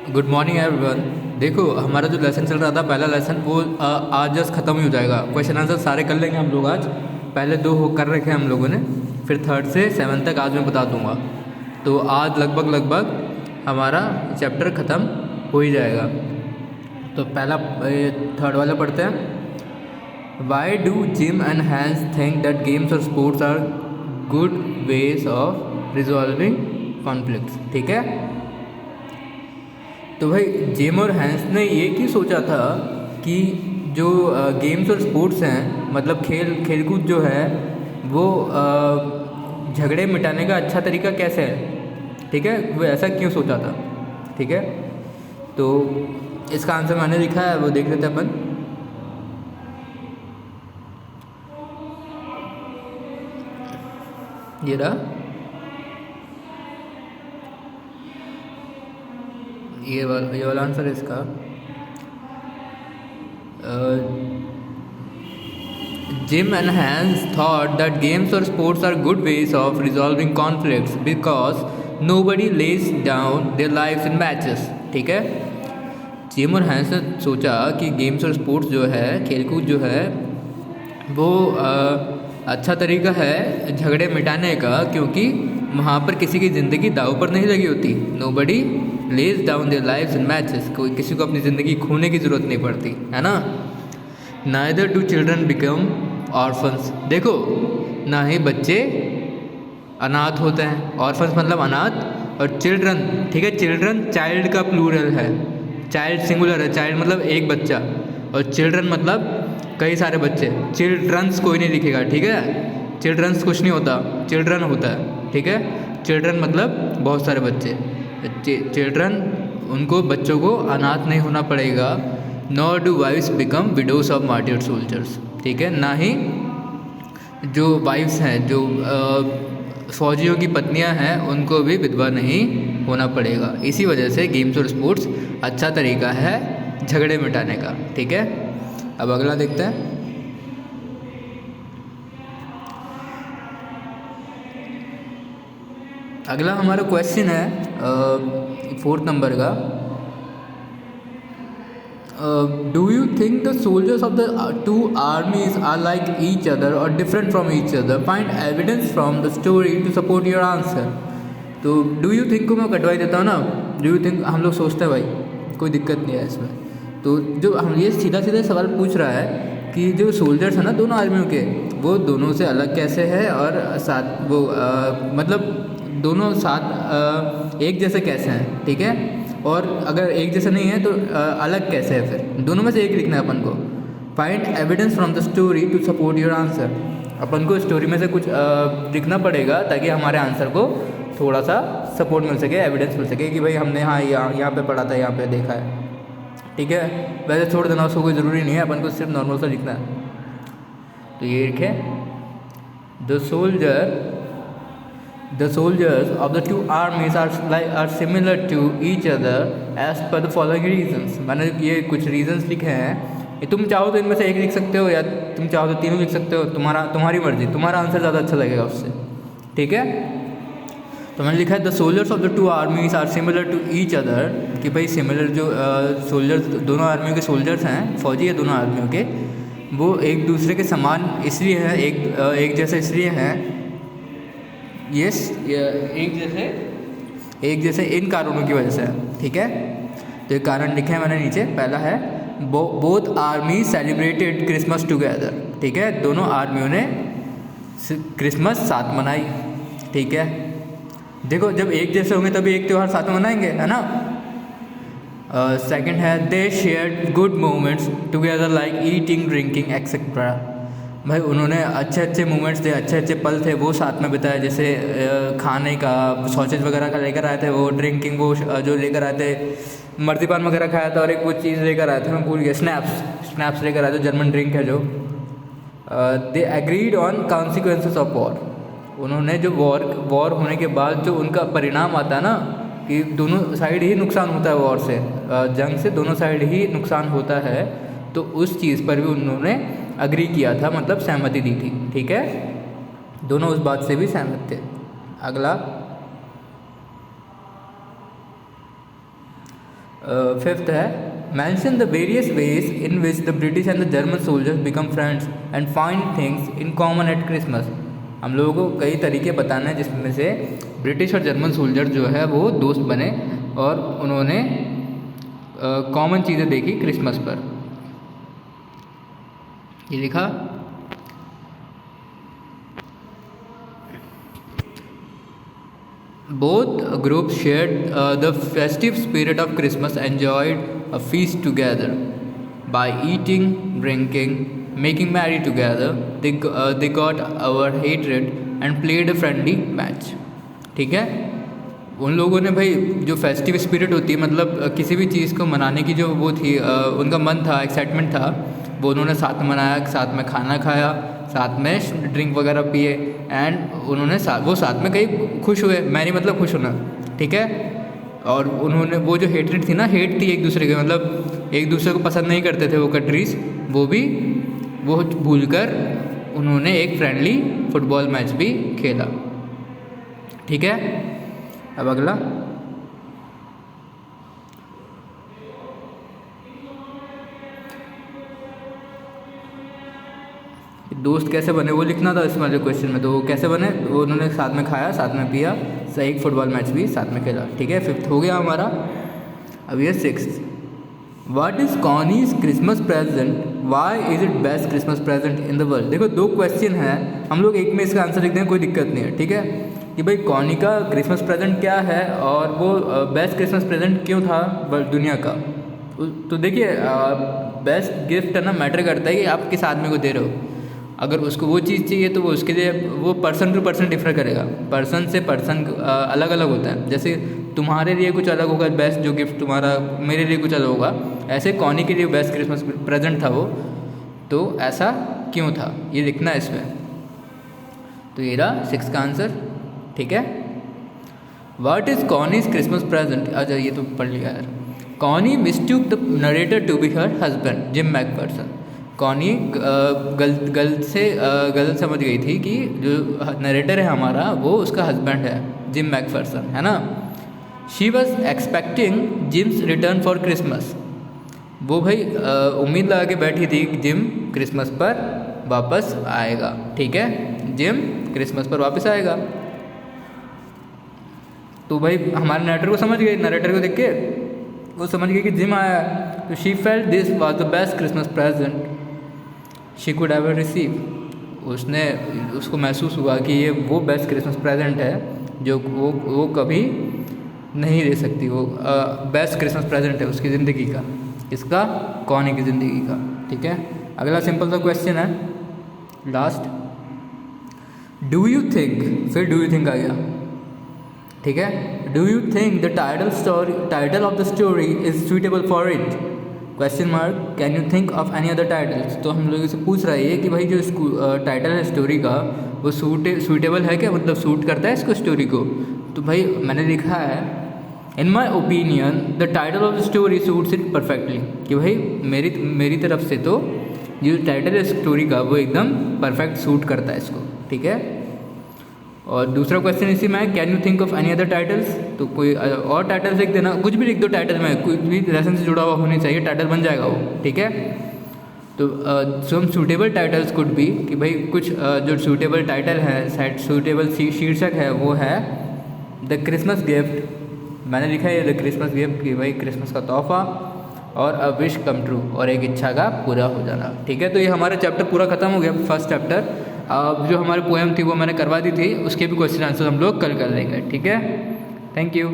Good morning everyone. देखो हमारा जो लेसन चल रहा था, पहला लेसन वो आज जस्ट ख़त्म ही हो जाएगा। क्वेश्चन आंसर सारे कर लेंगे हम लोग आज। पहले दो कर रखे हैं हम लोगों ने, फिर थर्ड से सेवन तक आज मैं बता दूंगा। तो आज लगभग हमारा चैप्टर ख़त्म हो ही जाएगा। तो पहला थर्ड वाला पढ़ते हैं। Why do Jim and Hans think that games और sports are good ways of resolving conflicts. ठीक है, तो भाई जिम और हैंस ने ये क्यों सोचा था कि जो गेम्स और स्पोर्ट्स हैं, मतलब खेलकूद जो है वो झगड़े मिटाने का अच्छा तरीका कैसे है। ठीक है, वो ऐसा क्यों सोचा था। ठीक है, तो इसका आंसर मैंने लिखा है, वो देख लेते हैं अपन। ये रहा, ये वाला आंसर है इसका। Jim and Hans thought that games or sports are good ways of resolving conflicts because nobody lays down their lives in matches। ठीक है, जिम और हैंस ने सोचा कि गेम्स और स्पोर्ट्स जो है, खेलकूद जो है वो अच्छा तरीका है झगड़े मिटाने का, क्योंकि वहाँ पर किसी की ज़िंदगी दाव पर नहीं लगी होती। Nobody lays down their lives in matches. कोई किसी को अपनी ज़िंदगी खोने की ज़रूरत नहीं पड़ती है ना। Neither do children become orphans. देखो, ना ही बच्चे अनाथ होते हैं। ऑर्फन्स मतलब अनाथ, और चिल्ड्रन, ठीक है, चिल्ड्रन चाइल्ड का प्लूरल है, चाइल्ड सिंगुलर है, चाइल्ड मतलब एक बच्चा, और चिल्ड्रन मतलब कई सारे बच्चे। चिल्ड्रंस कोई नहीं लिखेगा, ठीक है, चिल्ड्रंस कुछ नहीं होता, चिल्ड्रन होता है। ठीक है, चिल्ड्रन मतलब बहुत सारे बच्चे। चिल्ड्रन, उनको बच्चों को अनाथ नहीं होना पड़ेगा। Nor do wives become widows of martyred soldiers. ठीक है, ना ही जो वाइफ्स हैं, जो फौजियों की पत्नियां हैं, उनको भी विधवा नहीं होना पड़ेगा। इसी वजह से गेम्स और स्पोर्ट्स अच्छा तरीका है झगड़े मिटाने का। ठीक है, अब अगला देखते हैं। अगला हमारा क्वेश्चन है 4th नंबर का। Do you think the soldiers of the two armies are like each other और different from each other? Find evidence from the story to support your answer. तो डू यू थिंक को मैं कटवाई देता हूँ ना। Do you think हम लोग सोचते हैं भाई, कोई दिक्कत नहीं है इसमें। तो जो हम ये सीधा सवाल पूछ रहा है कि जो सोल्जर्स हैं ना दोनों आर्मियों के, वो दोनों से अलग कैसे है, और साथ वो मतलब दोनों साथ एक जैसे कैसे हैं। ठीक है, और अगर एक जैसे नहीं है तो अलग कैसे है। फिर दोनों में से एक लिखना है अपन को। Find evidence from the story to support your answer. अपन को स्टोरी में से कुछ लिखना पड़ेगा ताकि हमारे आंसर को थोड़ा सा सपोर्ट मिल सके, एविडेंस मिल सके कि भाई हमने हाँ यहाँ पे पढ़ा था, यहाँ पे देखा है। ठीक है, वैसे छोड़ देना उसको, कोई ज़रूरी नहीं है, अपन को सिर्फ नॉर्मल सा लिखना है। तो ये लिखे, The soldiers of the two armies are similar to each other as per the following reasons। मैंने ये कुछ reasons लिखे हैं। तुम चाहो तो इनमें से एक लिख सकते हो, या तुम चाहो तो तीनों लिख सकते हो, तुम्हारी मर्जी, तुम्हारा आंसर ज़्यादा अच्छा लगेगा उससे। ठीक है, तो मैंने लिखा है the soldiers of the two armies are similar to each other, कि भाई सिमिलर जो सोल्जर्स दोनों आर्मियों के सोल्जर्स हैं, फौजी है दोनों आर्मियों के, वो एक दूसरे के समान इसलिए हैं, एक जैसे इसलिए हैं, एक जैसे इन कारणों की वजह से। ठीक है, तो एक कारण लिखे हैं मैंने नीचे। पहला है both army celebrated Christmas together. ठीक है, दोनों आर्मियों ने क्रिसमस साथ मनाई। ठीक है, देखो जब एक जैसे होंगे तभी एक त्यौहार साथ में मनाएंगे, है ना। सेकंड है दे shared good moments together like eating, drinking etcetera. भाई उन्होंने अच्छे मोमेंट्स थे, अच्छे पल थे वो साथ में बिताए, जैसे खाने का सॉसेज वगैरह का लेकर आए थे, वो ड्रिंकिंग वो जो लेकर आए थे, मर्जीपान वगैरह खाया था, और एक वो चीज़ लेकर आए थे, मैं भूल गया, स्नैप्स लेकर आए थे, जर्मन ड्रिंक है जो। They agreed on consequences of war. उन्होंने जो वॉर होने के बाद जो उनका परिणाम आता है ना, कि दोनों साइड ही नुकसान होता है वॉर से, जंग से दोनों साइड ही नुकसान होता है, तो उस चीज़ पर भी उन्होंने अग्री किया था, मतलब सहमति दी थी। ठीक है, दोनों उस बात से भी सहमत थे। अगला फिफ्थ है mention the various ways in which the British and the German soldiers become friends and find things in common at Christmas। हम लोगों को कई तरीके बताना है जिसमें से ब्रिटिश और जर्मन सोल्जर जो है वो दोस्त बने और उन्होंने कॉमन चीज़ें देखी क्रिसमस पर। ये लिखा। Both groups shared the festive spirit of Christmas, enjoyed a feast together by eating, drinking, making merry together. They got over hatred and played a friendly match। ठीक है, उन लोगों ने भाई जो फेस्टिव स्पिरिट होती है मतलब किसी भी चीज़ को मनाने की जो वो थी उनका मन था, एक्साइटमेंट था, वो उन्होंने साथ में मनाया, साथ में खाना खाया, साथ में ड्रिंक वगैरह पिए एंड उन्होंने वो साथ में कहीं खुश हुए। मैरी मतलब खुश होना, ठीक है। और उन्होंने वो जो हेट्रेड थी ना, हेट थी एक दूसरे के, मतलब एक दूसरे को पसंद नहीं करते थे वो कंट्रीज़, वो भूलकर उन्होंने एक फ्रेंडली फुटबॉल मैच भी खेला। ठीक है, अब अगला दोस्त कैसे बने वो लिखना था इसमें जो क्वेश्चन में। तो वो कैसे बने, वो उन्होंने साथ में खाया, साथ में पिया, सही फुटबॉल मैच भी साथ में खेला। ठीक है, फिफ्थ हो गया हमारा। अब ये sixth, what is Connie's Christmas present, why is it best Christmas present in the world. देखो दो क्वेश्चन है, हम लोग एक में इसका आंसर लिखते हैं, कोई दिक्कत नहीं है। ठीक है, कि भाई कॉनी का क्रिसमस प्रेजेंट क्या है और वो बेस्ट क्रिसमस प्रेजेंट क्यों था दुनिया का। तो देखिए बेस्ट गिफ्ट है ना, मैटर करता है कि आप किस आदमी को दे रहे हो। अगर उसको वो चीज़ चाहिए तो वो उसके लिए वो पर्सन टू पर्सन डिफर करेगा, पर्सन से पर्सन अलग अलग होता है। जैसे तुम्हारे लिए कुछ अलग होगा बेस्ट जो गिफ्ट तुम्हारा, मेरे लिए कुछ अलग होगा, ऐसे कॉनी के लिए बेस्ट क्रिसमस प्रेजेंट था वो। तो ऐसा क्यों था ये लिखना है इसमें। तो ये रहा सिक्स का आंसर। ठीक है, what is Connie's Christmas present. अच्छा ये तो पढ़ लिया यार। Connie mistook the narrator to be her husband, Jim Macpherson. Connie गलत समझ गई थी कि जो नरेटर है हमारा वो उसका हस्बैंड है, जिम मैकफर्सन, है ना। She was expecting Jim's return for Christmas. वो भाई उम्मीद लगा के बैठी थी कि जिम क्रिसमस पर वापस आएगा। ठीक है, जिम क्रिसमस पर वापस आएगा। तो भाई हमारे नरेटर को समझ गई, नरेटर को देख के वो समझ गई कि जिम आया। तो she felt this was the best Christmas present she could ever receive. उसको महसूस हुआ कि ये वो बेस्ट क्रिसमस प्रेजेंट है जो वो कभी नहीं दे सकती। वो बेस्ट क्रिसमस प्रेजेंट है उसकी ज़िंदगी का, इसका कॉनी की ज़िंदगी का। ठीक है, अगला सिंपल सा क्वेश्चन है लास्ट, डू यू थिंक, फिर डू यू थिंक आ गया। ठीक है, do you think the title of the story is suitable for it, question mark, can you think of any other titles. तो हम लोग से पूछ रहा है कि भाई जो टाइटल है स्टोरी का वो सूटेबल है क्या, मतलब सूट करता है इसको स्टोरी को। तो भाई मैंने लिखा है in my opinion the title of the story suits it perfectly, कि भाई मेरी तरफ से तो जो टाइटल है स्टोरी का वो एकदम परफेक्ट सूट करता है इसको। ठीक है, और दूसरा क्वेश्चन इसी में है, can you think of any other titles. तो कोई और टाइटल्स लिख देना, कुछ भी लिख दो टाइटल में, कुछ भी लेसन से जुड़ा हुआ होनी चाहिए, टाइटल बन जाएगा वो। ठीक है, तो सम सूटेबल टाइटल्स कुड बी, कि भाई कुछ जो सूटेबल टाइटल है, सूटेबल शीर्षक है वो है द क्रिसमस गिफ्ट। मैंने लिखा है द क्रिसमस गिफ्ट, कि भाई क्रिसमस का तोहफा, और अ विश कम ट्रू, और एक इच्छा का पूरा हो जाना। ठीक है, तो ये हमारा चैप्टर पूरा खत्म हो गया, फर्स्ट चैप्टर। अब जो हमारी पोएम थी वो मैंने करवा दी थी, उसके भी क्वेश्चन आंसर हम लोग कल कर लेंगे। ठीक है, थैंक यू।